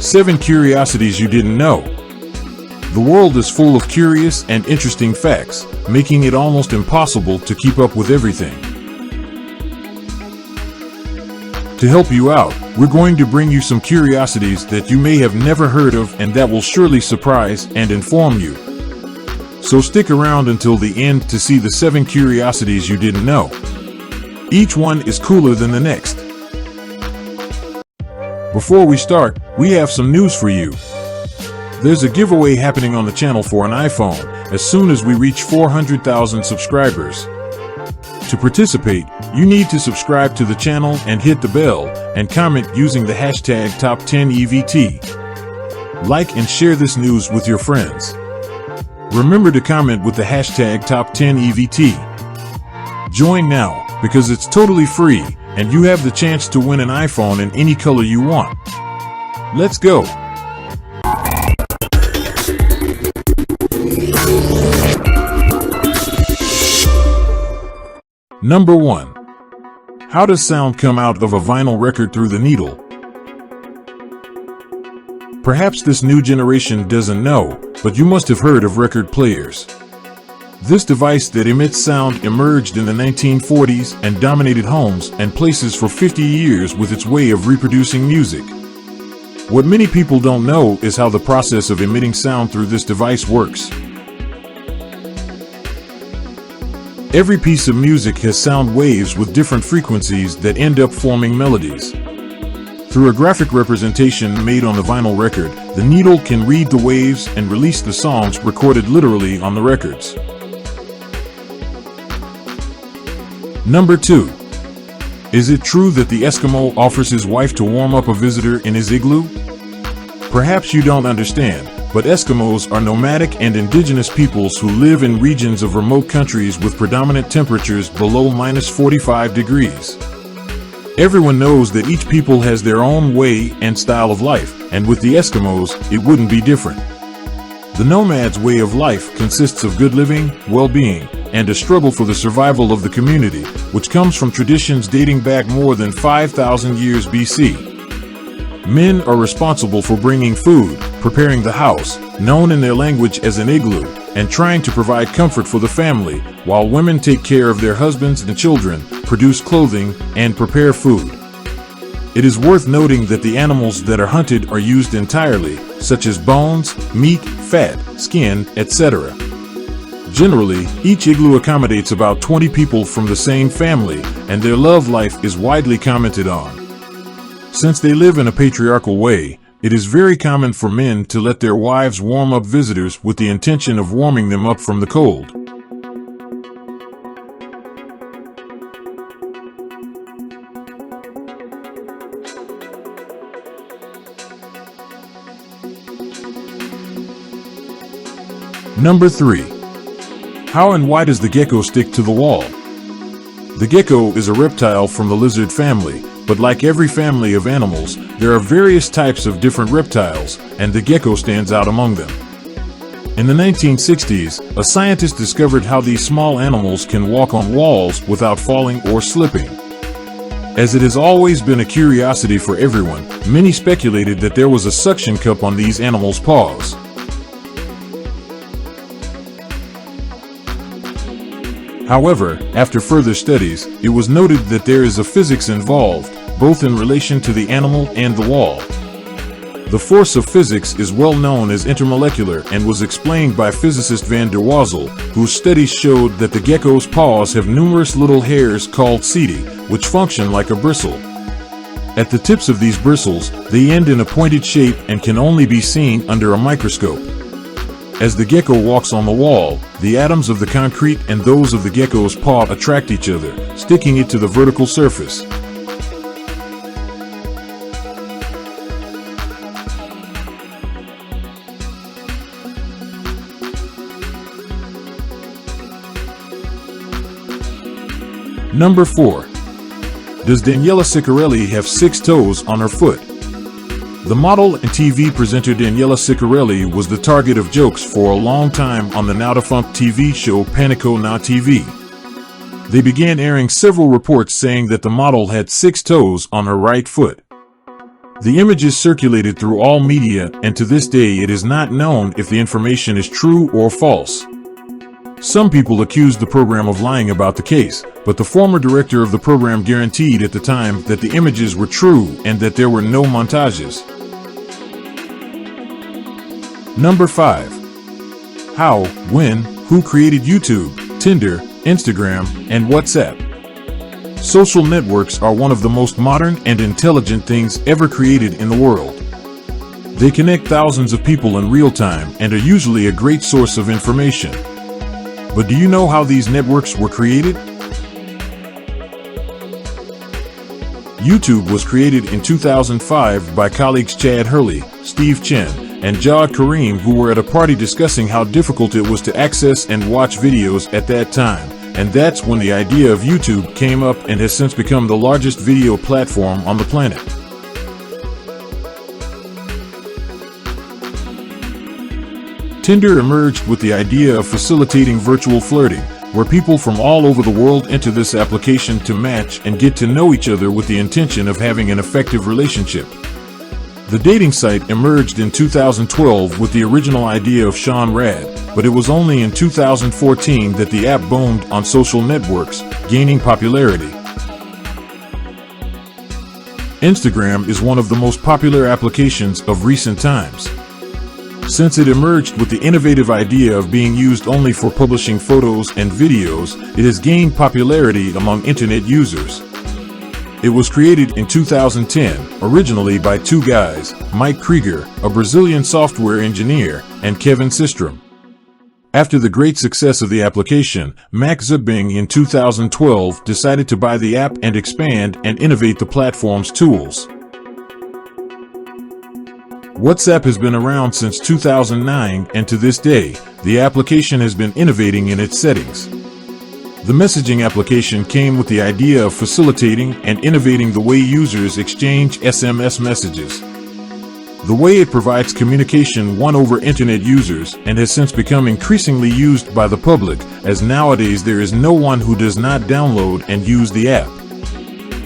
7 curiosities you didn't know. The world is full of curious and interesting facts, making it almost impossible to keep up with everything. To help you out, we're going to bring you some curiosities that you may have never heard of and that will surely surprise and inform you. So stick around until the end to see the 7 curiosities you didn't know. Each one is cooler than the next. Before we start, we have some news for you. There's a giveaway happening on the channel for an iPhone as soon as we reach 400,000 subscribers. To participate, you need to subscribe to the channel and hit the bell and comment using the hashtag #Top10EVT. Like and share this news with your friends. Remember to comment with the hashtag #Top10EVT. Join now, because it's totally free and you have the chance to win an iPhone in any color you want. Let's go! Number 1. How does sound come out of a vinyl record through the needle? Perhaps this new generation doesn't know, but you must have heard of record players. This device that emits sound emerged in the 1940s and dominated homes and places for 50 years with its way of reproducing music. What many people don't know is how the process of emitting sound through this device works. Every piece of music has sound waves with different frequencies that end up forming melodies. Through a graphic representation made on the vinyl record, the needle can read the waves and release the songs recorded literally on the records. Number 2. Is it true that the Eskimo offers his wife to warm up a visitor in his igloo? Perhaps you don't understand, but Eskimos are nomadic and indigenous peoples who live in regions of remote countries with predominant temperatures below -45 degrees. Everyone knows that each people has their own way and style of life, and with the Eskimos, it wouldn't be different. The nomad's way of life consists of good living, well-being, and a struggle for the survival of the community, which comes from traditions dating back more than 5,000 years BC. Men are responsible for bringing food, preparing the house, known in their language as an igloo, and trying to provide comfort for the family, while women take care of their husbands and children, produce clothing, and prepare food. It is worth noting that the animals that are hunted are used entirely, such as bones, meat, fat, skin, etc. Generally, each igloo accommodates about 20 people from the same family, and their love life is widely commented on. Since they live in a patriarchal way, it is very common for men to let their wives warm up visitors with the intention of warming them up from the cold. Number 3. How and why does the gecko stick to the wall? The gecko is a reptile from the lizard family, but like every family of animals, there are various types of different reptiles, and the gecko stands out among them. In the 1960s, a scientist discovered how these small animals can walk on walls without falling or slipping. As it has always been a curiosity for everyone, many speculated that there was a suction cup on these animals' paws. However, after further studies, it was noted that there is a physics involved, both in relation to the animal and the wall. The force of physics is well known as intermolecular and was explained by physicist van der Waals, whose studies showed that the gecko's paws have numerous little hairs called setae, which function like a bristle. At the tips of these bristles, they end in a pointed shape and can only be seen under a microscope. As the gecko walks on the wall, the atoms of the concrete and those of the gecko's paw attract each other, sticking it to the vertical surface. Number 4. Does Daniela Ciccarelli have 6 toes on her foot? The model and TV presenter Daniela Ciccarelli was the target of jokes for a long time on the now defunct TV show Panico na TV. They began airing several reports saying that the model had 6 toes on her right foot. The images circulated through all media, and to this day it is not known if the information is true or false. Some people accused the program of lying about the case, but the former director of the program guaranteed at the time that the images were true and that there were no montages. Number 5. How, when, who created YouTube, Tinder, Instagram, and WhatsApp? Social networks are one of the most modern and intelligent things ever created in the world. They connect thousands of people in real time and are usually a great source of information. But do you know how these networks were created? YouTube was created in 2005 by colleagues Chad Hurley, Steve Chen, and 𝗕𝗘𝗟𝗏, who were at a party discussing how difficult it was to access and watch videos at that time. And that's when the idea of YouTube came up and has since become the largest video platform on the planet. Tinder emerged with the idea of facilitating virtual flirting, where people from all over the world enter this application to match and get to know each other with the intention of having an effective relationship. The dating site emerged in 2012 with the original idea of Sean Rad, but it was only in 2014 that the app boomed on social networks, gaining popularity. Instagram is one of the most popular applications of recent times. Since it emerged with the innovative idea of being used only for publishing photos and videos, it has gained popularity among internet users. It was created in 2010, originally by two guys, Mike Krieger, a Brazilian software engineer, and Kevin Systrom. After the great success of the application, Mark Zuckerberg in 2012 decided to buy the app and expand and innovate the platform's tools. WhatsApp has been around since 2009, and to this day, the application has been innovating in its settings. The messaging application came with the idea of facilitating and innovating the way users exchange SMS messages. The way it provides communication won over internet users and has since become increasingly used by the public, as nowadays there is no one who does not download and use the app.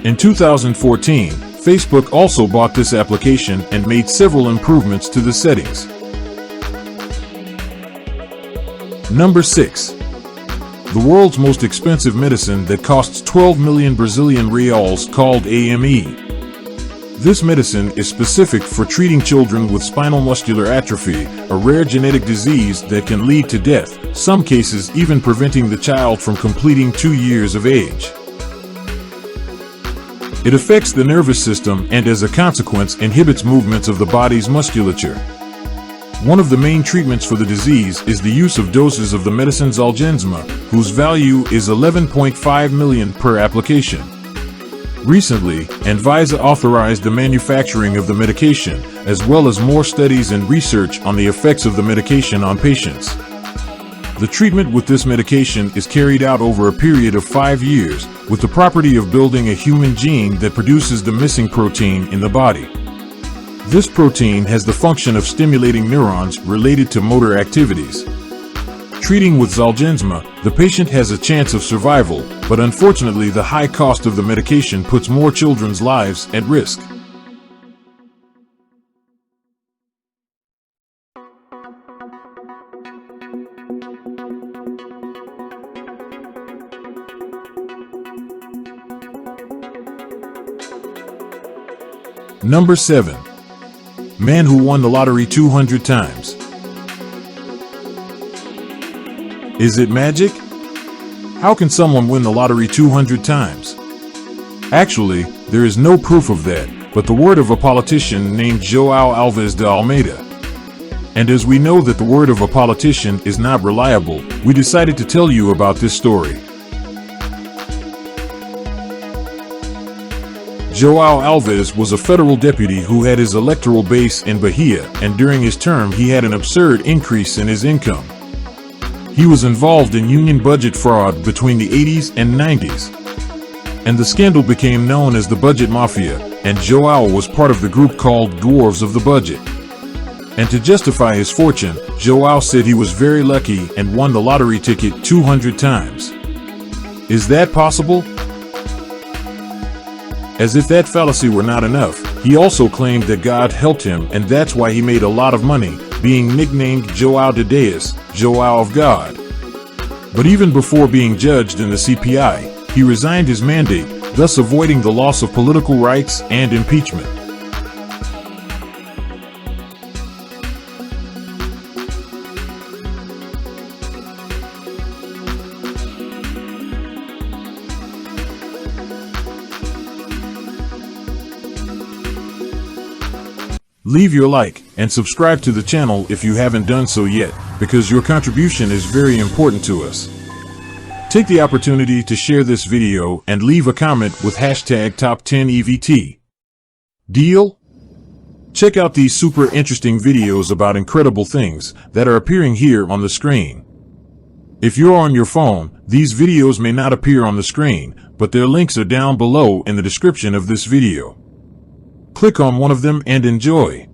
In 2014, Facebook also bought this application and made several improvements to the settings. Number 6. The world's most expensive medicine that costs 12 million Brazilian reals, called AME. This medicine is specific for treating children with spinal muscular atrophy, a rare genetic disease that can lead to death, some cases even preventing the child from completing 2 years of age. It affects the nervous system and as a consequence inhibits movements of the body's musculature. One of the main treatments for the disease is the use of doses of the medicine Zolgensma, whose value is 11.5 million per application. Recently, Anvisa authorized the manufacturing of the medication, as well as more studies and research on the effects of the medication on patients. The treatment with this medication is carried out over a period of 5 years, with the property of building a human gene that produces the missing protein in the body. This protein has the function of stimulating neurons related to motor activities. Treating with Zolgensma, the patient has a chance of survival, but unfortunately the high cost of the medication puts more children's lives at risk. Number 7. Man who won the lottery 200 times. Is it magic? How can someone win the lottery 200 times? Actually, there is no proof of that, but the word of a politician named 𝗕𝗘𝗟𝗓𝗓. And as we know that the word of a politician is not reliable, we decided to tell you about this story. 𝗕𝗘𝗟𝗓𝗓 was a federal deputy who had his electoral base in Bahia, and during his term he had an absurd increase in his income. He was involved in union budget fraud between the 80s and 90s. And the scandal became known as the Budget Mafia, and 𝗕𝗘𝗟𝗓 was part of the group called Dwarves of the Budget. And to justify his fortune, 𝗕𝗘𝗟𝗓 said he was very lucky and won the lottery ticket 200 times. Is that possible? As if that fallacy were not enough, He also claimed that God helped him, and that's why he made a lot of money, being nicknamed 𝗕𝗘𝗘𝗖𝗢𝗠𝗠, Joao of God. But even before being judged in the CPI, he resigned his mandate, thus avoiding the loss of political rights and impeachment. Leave your like and subscribe to the channel if you haven't done so yet, because your contribution is very important to us. Take the opportunity to share this video and leave a comment with #top10EVT. Deal? Check out these super interesting videos about incredible things that are appearing here on the screen. If you're on your phone, these videos may not appear on the screen, but their links are down below in the description of this video. Click on one of them and enjoy.